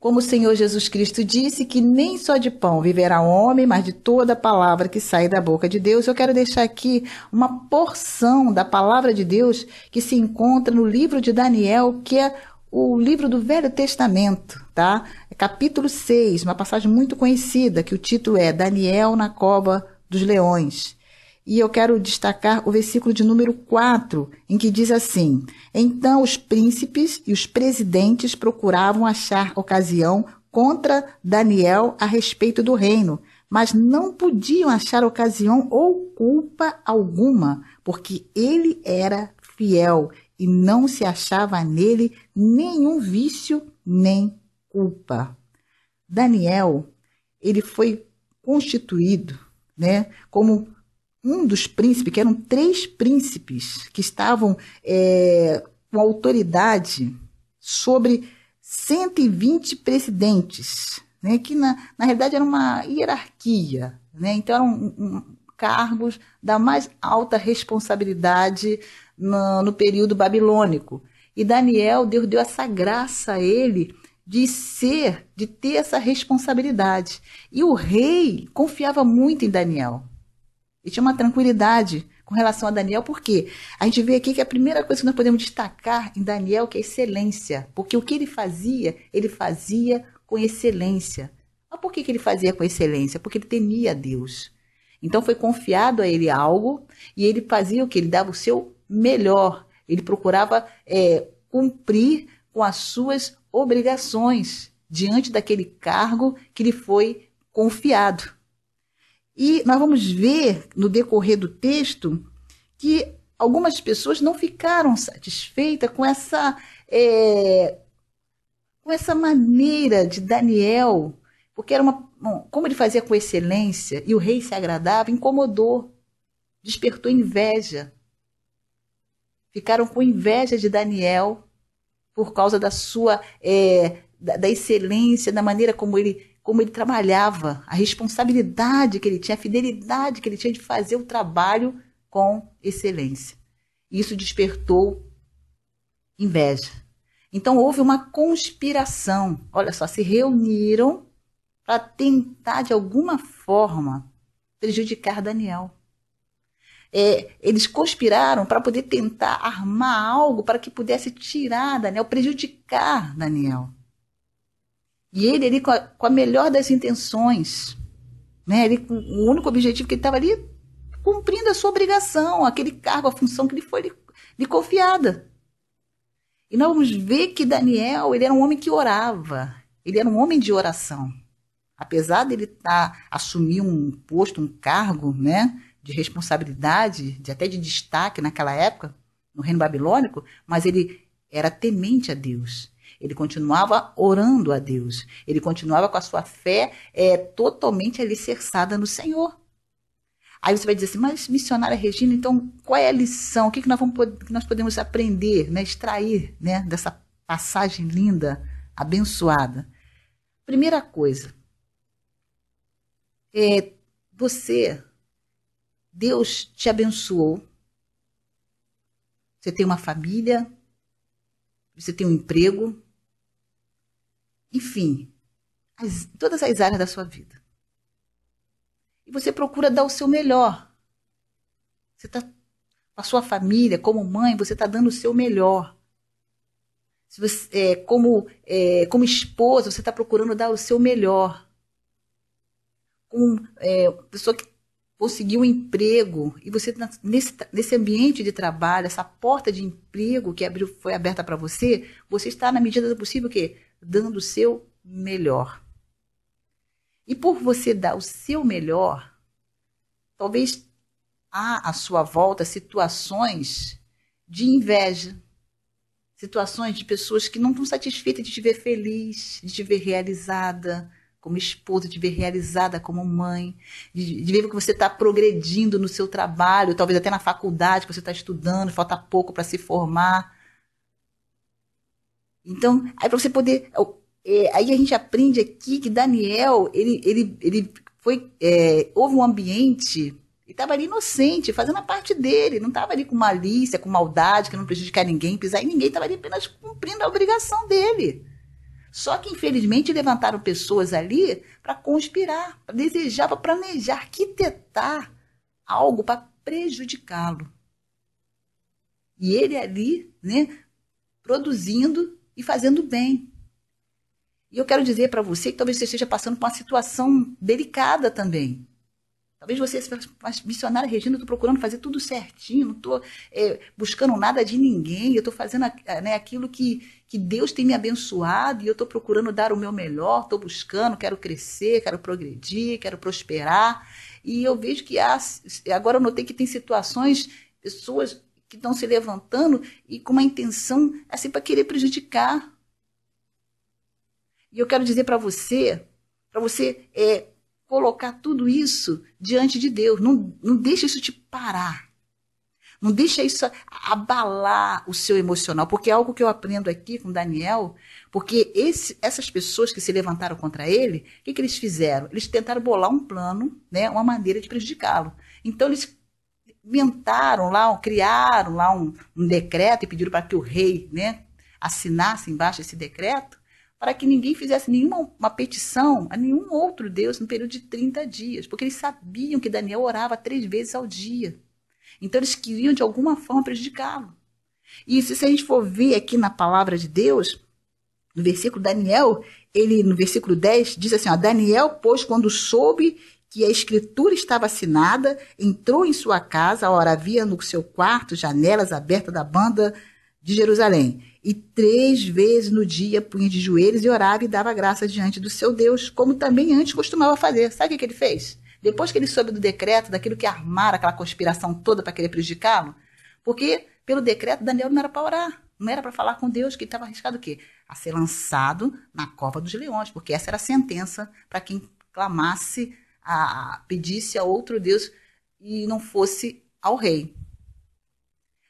Como o Senhor Jesus Cristo disse que nem só de pão viverá o homem, mas de toda palavra que sai da boca de Deus, eu quero deixar aqui uma porção da palavra de Deus que se encontra no livro de Daniel, que é o livro do Velho Testamento, tá? É capítulo 6, uma passagem muito conhecida, que o título é Daniel na Cova dos Leões. E eu quero destacar o versículo de número 4, em que diz assim: Então os príncipes e os presidentes procuravam achar ocasião contra Daniel a respeito do reino, mas não podiam achar ocasião ou culpa alguma, porque ele era fiel e não se achava nele nenhum vício nem culpa. Daniel, ele foi constituído, né, como um dos príncipes, que eram 3 príncipes que estavam com autoridade sobre 120 presidentes, né, que na realidade era uma hierarquia, né, então eram cargos da mais alta responsabilidade no período babilônico. E Daniel, Deus deu essa graça a ele de ter essa responsabilidade. E o rei confiava muito em Daniel. E tinha uma tranquilidade com relação a Daniel, porque a gente vê aqui que a primeira coisa que nós podemos destacar em Daniel que é excelência, porque o que ele fazia com excelência. Mas por que ele fazia com excelência? Porque ele temia a Deus. Então foi confiado a ele algo e ele fazia o que? Ele dava o seu melhor. Ele procurava cumprir com as suas obrigações diante daquele cargo que lhe foi confiado. E nós vamos ver no decorrer do texto que algumas pessoas não ficaram satisfeitas com essa maneira de Daniel, porque era como ele fazia com excelência e o rei se agradava, incomodou, despertou inveja. Ficaram com inveja de Daniel por causa da sua da excelência, da maneira como ele trabalhava, a responsabilidade que ele tinha, a fidelidade que ele tinha de fazer o trabalho com excelência. Isso despertou inveja. Então houve uma conspiração. Olha só, se reuniram para tentar de alguma forma prejudicar Daniel. Eles conspiraram para poder tentar armar algo para que pudesse tirar Daniel, prejudicar Daniel. E ele ali com a melhor das intenções, né? Ele, com o único objetivo que ele estava ali cumprindo a sua obrigação, aquele cargo, a função que lhe foi lhe confiada. E nós vamos ver que Daniel, ele era um homem que orava, ele era um homem de oração. Apesar dele assumir um posto, um cargo, né, de responsabilidade, até de destaque naquela época, no reino babilônico, mas ele era temente a Deus. Ele continuava orando a Deus. Ele continuava com a sua fé totalmente alicerçada no Senhor. Aí você vai dizer assim, mas missionária Regina, então qual é a lição? O que nós podemos aprender, né, extrair, né, dessa passagem linda, abençoada? Primeira coisa, Deus te abençoou. Você tem uma família, você tem um emprego, enfim, todas as áreas da sua vida. E você procura dar o seu melhor. Você está com a sua família, como mãe, você está dando o seu melhor. Se você, como esposa, você está procurando dar o seu melhor. Como pessoa que conseguiu um emprego, e você nesse ambiente de trabalho, essa porta de emprego que foi aberta para você está, na medida do possível, o quê? Dando o seu melhor. E por você dar o seu melhor, talvez há à sua volta situações de inveja, situações de pessoas que não estão satisfeitas de te ver feliz, de te ver realizada como esposa, de te ver realizada como mãe, de ver que você está progredindo no seu trabalho, talvez até na faculdade que você está estudando, falta pouco para se formar. Então, aí para você poder... aí a gente aprende aqui que Daniel, houve um ambiente, ele estava ali inocente, fazendo a parte dele, não estava ali com malícia, com maldade, que não prejudicar ninguém, pisar em ninguém, estava ali apenas cumprindo a obrigação dele. Só que, infelizmente, levantaram pessoas ali para conspirar, para desejar, para planejar, arquitetar algo para prejudicá-lo. E ele ali, né, produzindo e fazendo bem. E eu quero dizer para você que talvez você esteja passando por uma situação delicada também. Talvez você seja missionária, Regina, eu estou procurando fazer tudo certinho, não estou buscando nada de ninguém, eu estou fazendo aquilo que Deus tem me abençoado e eu estou procurando dar o meu melhor, estou buscando, quero crescer, quero progredir, quero prosperar. E eu vejo que agora eu notei que tem situações, pessoas que estão se levantando e com uma intenção assim para querer prejudicar. E eu quero dizer para você colocar tudo isso diante de Deus. Não deixa isso te parar. Não deixa isso abalar o seu emocional. Porque é algo que eu aprendo aqui com Daniel. Porque essas pessoas que se levantaram contra ele, o que eles fizeram? Eles tentaram bolar um plano, né, uma maneira de prejudicá-lo. Então eles inventaram lá, criaram lá um decreto e pediram para que o rei, né, assinasse embaixo esse decreto, para que ninguém fizesse uma petição a nenhum outro Deus no período de 30 dias, porque eles sabiam que Daniel orava 3 vezes ao dia. Então eles queriam de alguma forma prejudicá-lo. E se a gente for ver aqui na palavra de Deus, no versículo Daniel, no versículo 10, diz assim, ó, Daniel, pois, quando soube que a escritura estava assinada, entrou em sua casa, ora havia no seu quarto janelas abertas da banda de Jerusalém. E 3 vezes no dia punha de joelhos e orava e dava graça diante do seu Deus, como também antes costumava fazer. Sabe o que ele fez? Depois que ele soube do decreto, daquilo que armaram, aquela conspiração toda para querer prejudicá-lo, porque pelo decreto Daniel não era para orar, não era para falar com Deus, que ele estava arriscado o quê? A ser lançado na cova dos leões, porque essa era a sentença para quem clamasse, pedisse a outro Deus e não fosse ao rei.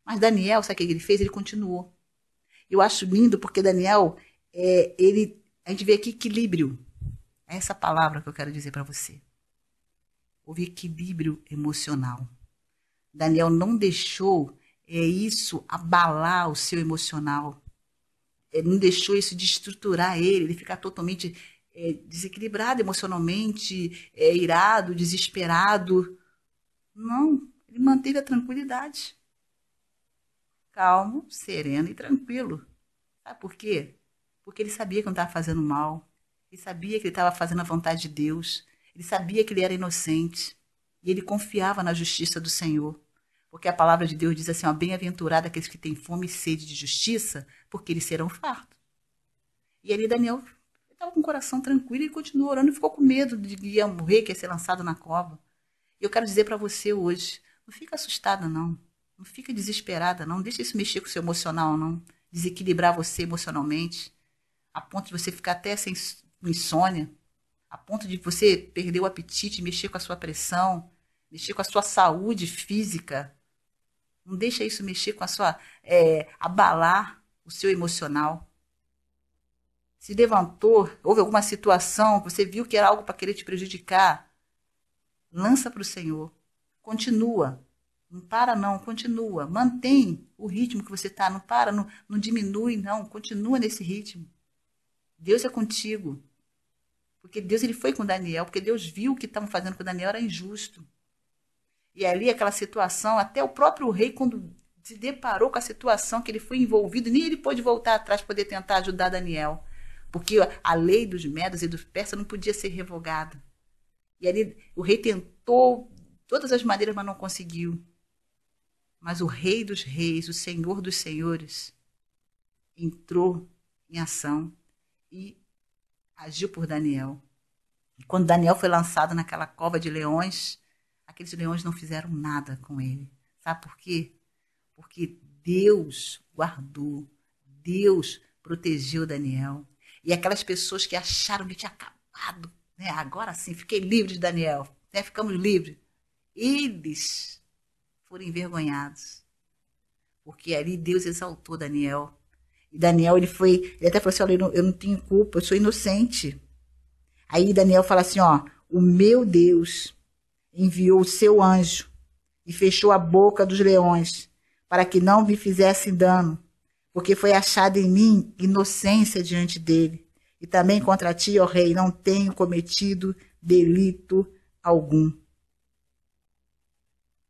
Mas Daniel, sabe o que ele fez? Ele continuou. Eu acho lindo porque Daniel, a gente vê aqui equilíbrio. É essa palavra que eu quero dizer para você. Houve equilíbrio emocional. Daniel não deixou isso abalar o seu emocional. Ele não deixou isso destruturar ele ficar totalmente desequilibrado emocionalmente, irado, desesperado. Não, ele manteve a tranquilidade. Calmo, sereno e tranquilo. Sabe por quê? Porque ele sabia que não estava fazendo mal. Ele sabia que ele estava fazendo a vontade de Deus. Ele sabia que ele era inocente. E ele confiava na justiça do Senhor. Porque a palavra de Deus diz assim, ó, bem-aventurado aqueles que têm fome e sede de justiça, porque eles serão fartos. E ali Daniel estava com o coração tranquilo e continuou orando e ficou com medo de que ia morrer, que ia ser lançado na cova. E eu quero dizer para você hoje, não fica assustada não. Não fica desesperada, não. Deixa isso mexer com o seu emocional, não. Desequilibrar você emocionalmente, a ponto de você ficar até sem insônia, a ponto de você perder o apetite, mexer com a sua pressão, mexer com a sua saúde física. Não deixa isso mexer com a sua... abalar o seu emocional. Se levantou, houve alguma situação, você viu que era algo para querer te prejudicar, lança para o Senhor. Continua. Não para não, continua. Mantém o ritmo que você está, não para, não diminui não, continua nesse ritmo. Deus é contigo. Porque Deus ele foi com Daniel, porque Deus viu que estavam fazendo com Daniel era injusto. E ali aquela situação, até o próprio rei, quando se deparou com a situação que ele foi envolvido, nem ele pôde voltar atrás para poder tentar ajudar Daniel. Porque a lei dos medos e dos persas não podia ser revogada. E ali o rei tentou de todas as maneiras, mas não conseguiu. Mas o Rei dos Reis, o Senhor dos Senhores, entrou em ação e agiu por Daniel. E quando Daniel foi lançado naquela cova de leões, aqueles leões não fizeram nada com ele. Sabe por quê? Porque Deus guardou, Deus protegeu Daniel. E aquelas pessoas que acharam que tinha acabado, né? Agora sim, fiquei livre de Daniel, né? Ficamos livres. Eles foram envergonhados. Porque ali Deus exaltou Daniel. E Daniel, ele até falou assim, olha, eu não tenho culpa, eu sou inocente. Aí Daniel fala assim, ó, o meu Deus enviou o seu anjo e fechou a boca dos leões para que não me fizessem dano, porque foi achada em mim inocência diante dele. E também contra ti, ó rei, não tenho cometido delito algum.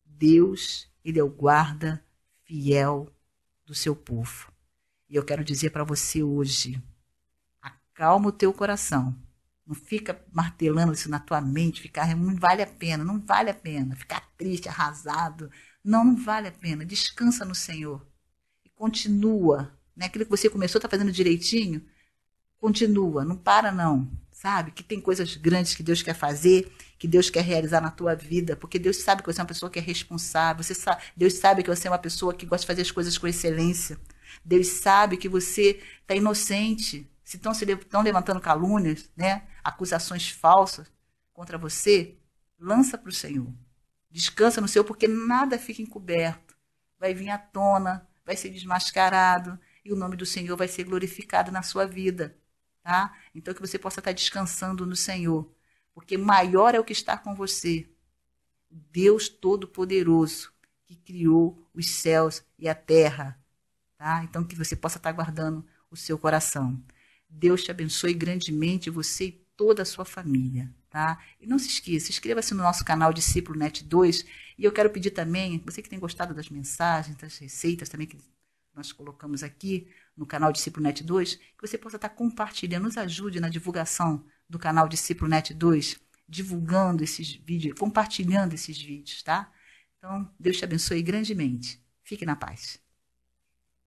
Deus, ele é o guarda fiel do seu povo. E eu quero dizer para você hoje, acalma o teu coração. Não fica martelando isso na tua mente, ficar, não vale a pena, não vale a pena. Ficar triste, arrasado, não vale a pena. Descansa no Senhor. E continua, né? Aquilo que você começou, está fazendo direitinho, continua, não para não, sabe? Que tem coisas grandes que Deus quer fazer, que Deus quer realizar na tua vida, porque Deus sabe que você é uma pessoa que é responsável, Deus sabe que você é uma pessoa que gosta de fazer as coisas com excelência, Deus sabe que você está inocente, se estão levantando calúnias, né? Acusações falsas contra você, lança para o Senhor, descansa no Senhor, porque nada fica encoberto, vai vir à tona, vai ser desmascarado, e o nome do Senhor vai ser glorificado na sua vida. Tá? Então que você possa estar descansando no Senhor, porque maior é o que está com você, Deus Todo-Poderoso, que criou os céus e a terra. Tá? Então que você possa estar guardando o seu coração. Deus te abençoe grandemente, você e toda a sua família. Tá? E não se esqueça, inscreva-se no nosso canal Discípulo Net 2, e eu quero pedir também, você que tem gostado das mensagens, das receitas também que nós colocamos aqui no canal Discípulo Net 2, que você possa estar compartilhando, nos ajude na divulgação do canal Discípulo Net 2, divulgando esses vídeos, compartilhando esses vídeos, tá? Então, Deus te abençoe grandemente. Fique na paz.